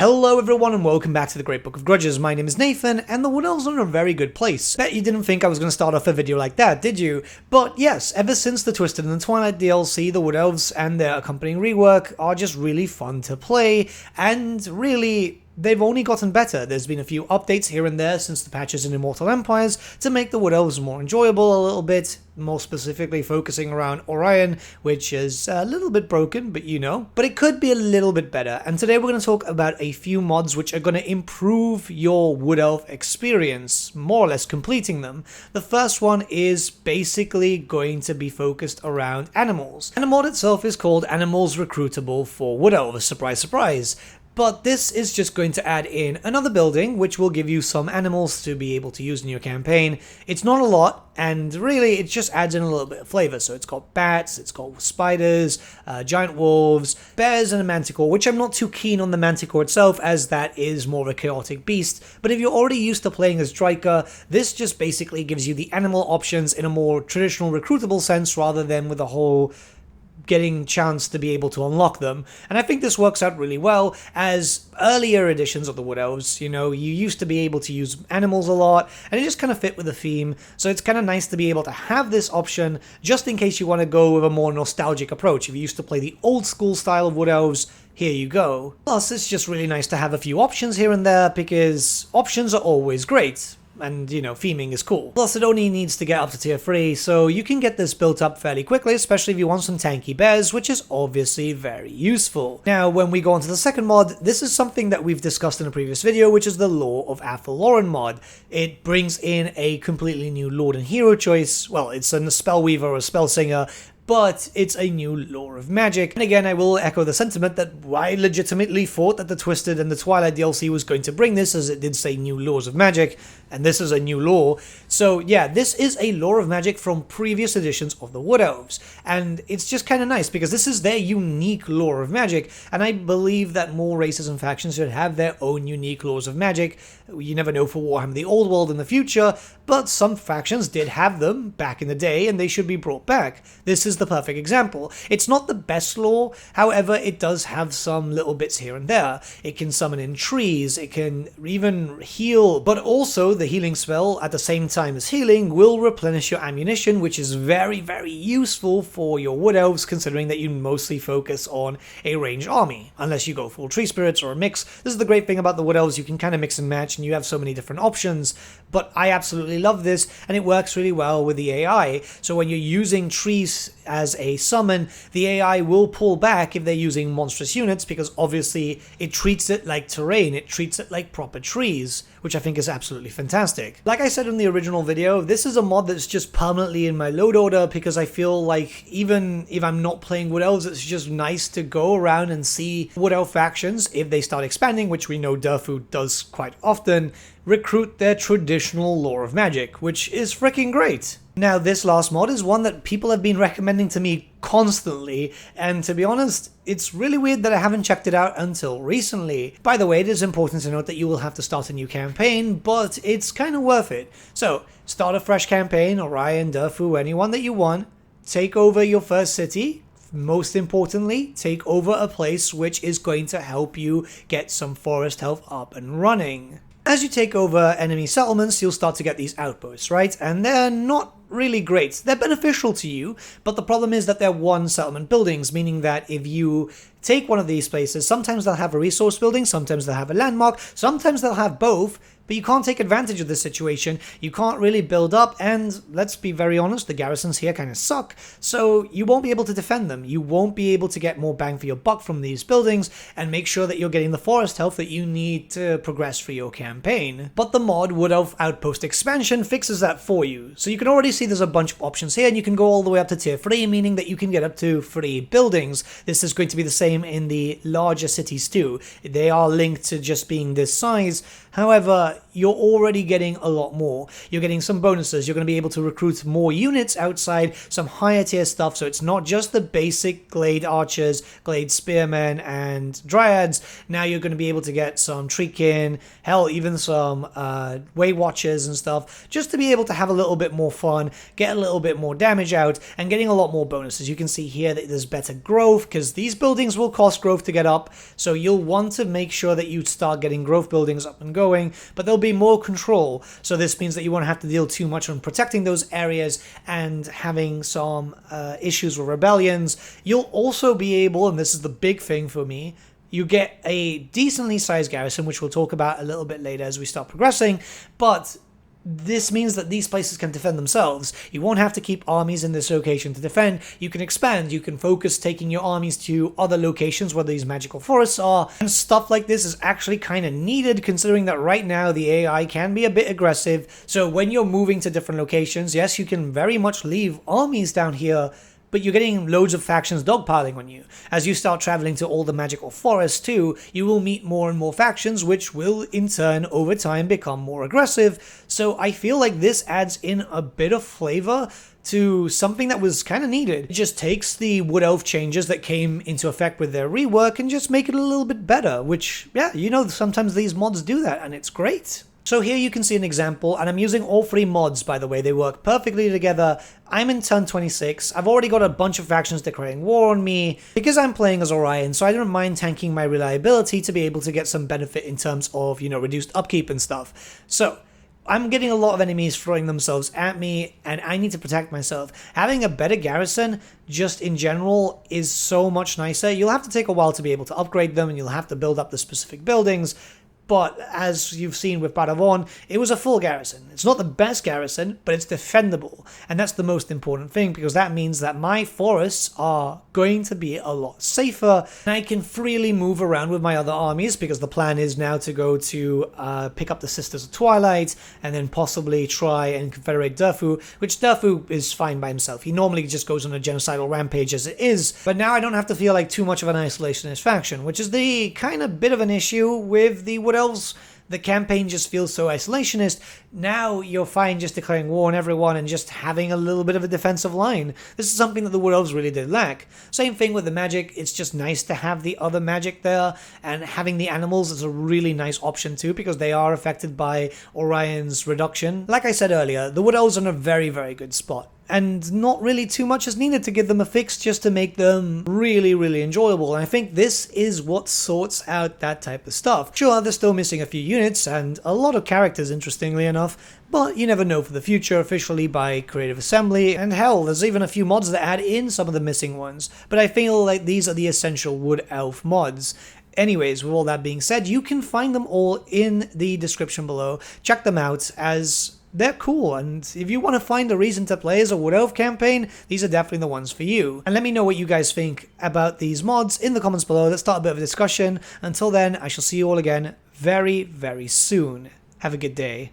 Hello everyone and welcome back to the Great Book of Grudges. My name is Nathan and the Wood Elves are in a very good place. Bet you didn't think I was going to start off a video like that, did you? But yes, ever since the Twisted and the Twilight DLC, the Wood Elves and their accompanying rework are just really fun to play, and really they've only gotten better. There's been a few updates here and there since the patches in Immortal Empires to make the Wood Elves more enjoyable a little bit, more specifically focusing around Orion, which is a little bit broken, but you know. But it could be a little bit better, and today we're going to talk about a few mods which are going to improve your Wood Elf experience, more or less completing them. The first one is basically going to be focused around animals. And the mod itself is called Animals Recruitable for Wood Elves, surprise surprise. But this is just going to add in another building, which will give you some animals to be able to use in your campaign. It's not a lot, and really it just adds in a little bit of flavor. So it's got bats, it's got spiders, giant wolves, bears, and a manticore, which I'm not too keen on the manticore itself, as that is more of a chaotic beast. But if you're already used to playing as Striker, this just basically gives you the animal options in a more traditional recruitable sense, rather than with a whole getting chance to be able to unlock them. And I think this works out really well, as earlier editions of the Wood Elves, you know, you used to be able to use animals a lot, and it just kind of fit with the theme, so it's kind of nice to be able to have this option, just in case you want to go with a more nostalgic approach. If you used to play the old school style of Wood Elves, here you go. Plus, it's just really nice to have a few options here and there, because options are always great. And, you know, theming is cool. Plus, it only needs to get up to tier 3, so you can get this built up fairly quickly, especially if you want some tanky bears, which is obviously very useful. Now, when we go on to the second mod, this is something that we've discussed in a previous video, which is the Lore of Athel Loren mod. It brings in a completely new Lord and Hero choice. Well, it's a Spellweaver or a Spellsinger, but it's a new lore of magic. And again, I will echo the sentiment that I legitimately thought that the Twisted and the Twilight DLC was going to bring this, as it did say new laws of magic, and this is a new lore. So yeah, this is a lore of magic from previous editions of the Wood Elves, and it's just kind of nice because this is their unique lore of magic, and I believe that more races and factions should have their own unique laws of magic. You never know for Warhammer the Old World in the future, but some factions did have them back in the day, and they should be brought back. This is the perfect example. It's not the best lore, however it does have some little bits here and there. It can summon in trees, it can even heal, but also the healing spell at the same time as healing will replenish your ammunition, which is very, very useful for your Wood Elves, considering that you mostly focus on a ranged army, unless you go full tree spirits or a mix. This is the great thing about the Wood Elves, you can kind of mix and match and you have so many different options, but I absolutely love this, and it works really well with the AI. So when you're using trees as a summon, the AI will pull back if they're using monstrous units, because obviously it treats it like terrain, it treats it like proper trees, which I think is absolutely fantastic. Like I said in the original video, this is a mod that's just permanently in my load order, because I feel like even if I'm not playing Wood Elves, it's just nice to go around and see Wood Elf factions, if they start expanding, which we know Durfu does quite often, recruit their traditional lore of magic, which is freaking great. Now, this last mod is one that people have been recommending to me constantly, and to be honest, it's really weird that I haven't checked it out until recently. By the way, it is important to note that you will have to start a new campaign, but it's kind of worth it. So, start a fresh campaign, Orion, Durfu, anyone that you want, take over your first city. Most importantly, take over a place which is going to help you get some forest health up and running. As you take over enemy settlements, you'll start to get these outposts, right? And they're not really great. They're beneficial to you, but the problem is that they're one settlement buildings, meaning that if you take one of these places, sometimes they'll have a resource building, sometimes they'll have a landmark, sometimes they'll have both, but you can't take advantage of this situation. You can't really build up, and let's be very honest, the garrisons here kind of suck, so you won't be able to defend them. You won't be able to get more bang for your buck from these buildings and make sure that you're getting the forest health that you need to progress for your campaign. But the mod Wood Elf Outpost expansion fixes that for you. So you can already see there's a bunch of options here, and you can go all the way up to tier 3, meaning that you can get up to 3 buildings. This is going to be the same in the larger cities too. They are linked to just being this size. However, you're already getting a lot more. You're getting some bonuses. You're going to be able to recruit more units outside, some higher tier stuff. So it's not just the basic Glade Archers, Glade Spearmen, and Dryads. Now you're going to be able to get some Treekin, hell, even some Way Watchers and stuff, just to be able to have a little bit more fun, get a little bit more damage out, and getting a lot more bonuses. You can see here that there's better growth, because these buildings will cost growth to get up, so you'll want to make sure that you start getting growth buildings up and going, but there'll be more control. So this means that you won't have to deal too much on protecting those areas and having some issues with rebellions. You'll also be able, and this is the big thing for me, you get a decently sized garrison, which we'll talk about a little bit later as we start progressing, but this means that these places can defend themselves. You won't have to keep armies in this location to defend. You can expand, you can focus taking your armies to other locations where these magical forests are, and stuff like this is actually kind of needed, considering that right now the AI can be a bit aggressive. So when you're moving to different locations, yes, you can very much leave armies down here, but you're getting loads of factions dogpiling on you. As you start traveling to all the magical forests too, you will meet more and more factions, which will in turn over time become more aggressive. So I feel like this adds in a bit of flavor to something that was kind of needed. It just takes the Wood Elf changes that came into effect with their rework and just make it a little bit better, which, yeah, you know, sometimes these mods do that and it's great. So here you can see an example, and I'm using all three mods, by the way. They work perfectly together. I'm in turn 26. I've already got a bunch of factions declaring war on me because I'm playing as Orion, so I don't mind tanking my reliability to be able to get some benefit in terms of, you know, reduced upkeep and stuff. So I'm getting a lot of enemies throwing themselves at me, and I need to protect myself. Having a better garrison, just in general, is so much nicer. You'll have to take a while to be able to upgrade them, and you'll have to build up the specific buildings. But as you've seen with Paderborn, it was a full garrison. It's not the best garrison, but it's defendable. And that's the most important thing, because that means that my forests are going to be a lot safer. And I can freely move around with my other armies, because the plan is now to go to pick up the Sisters of Twilight, and then possibly try and confederate Durfu, which Durfu is fine by himself. He normally just goes on a genocidal rampage as it is. But now I don't have to feel like too much of an isolationist faction, which is the kind of bit of an issue with the Wood Elves. The campaign just feels so isolationist. Now you're fine just declaring war on everyone and just having a little bit of a defensive line. This is something that the Wood Elves really did lack. Same thing with the magic. It's just nice to have the other magic there, and having the animals is a really nice option too, because they are affected by Orion's reduction. Like I said earlier, the Wood Elves are in a very, very good spot, and not really too much is needed to give them a fix just to make them really, really enjoyable. And I think this is what sorts out that type of stuff. Sure, they're still missing a few units and a lot of characters, interestingly enough, but you never know for the future officially by Creative Assembly, and hell, there's even a few mods that add in some of the missing ones. But I feel like these are the essential Wood Elf mods. Anyways, with all that being said, you can find them all in the description below. Check them out, as they're cool, and if you want to find a reason to play as a Wood Elf campaign, these are definitely the ones for you. And let me know what you guys think about these mods in the comments below. Let's start a bit of a discussion. Until then, I shall see you all again very, very soon. Have a good day.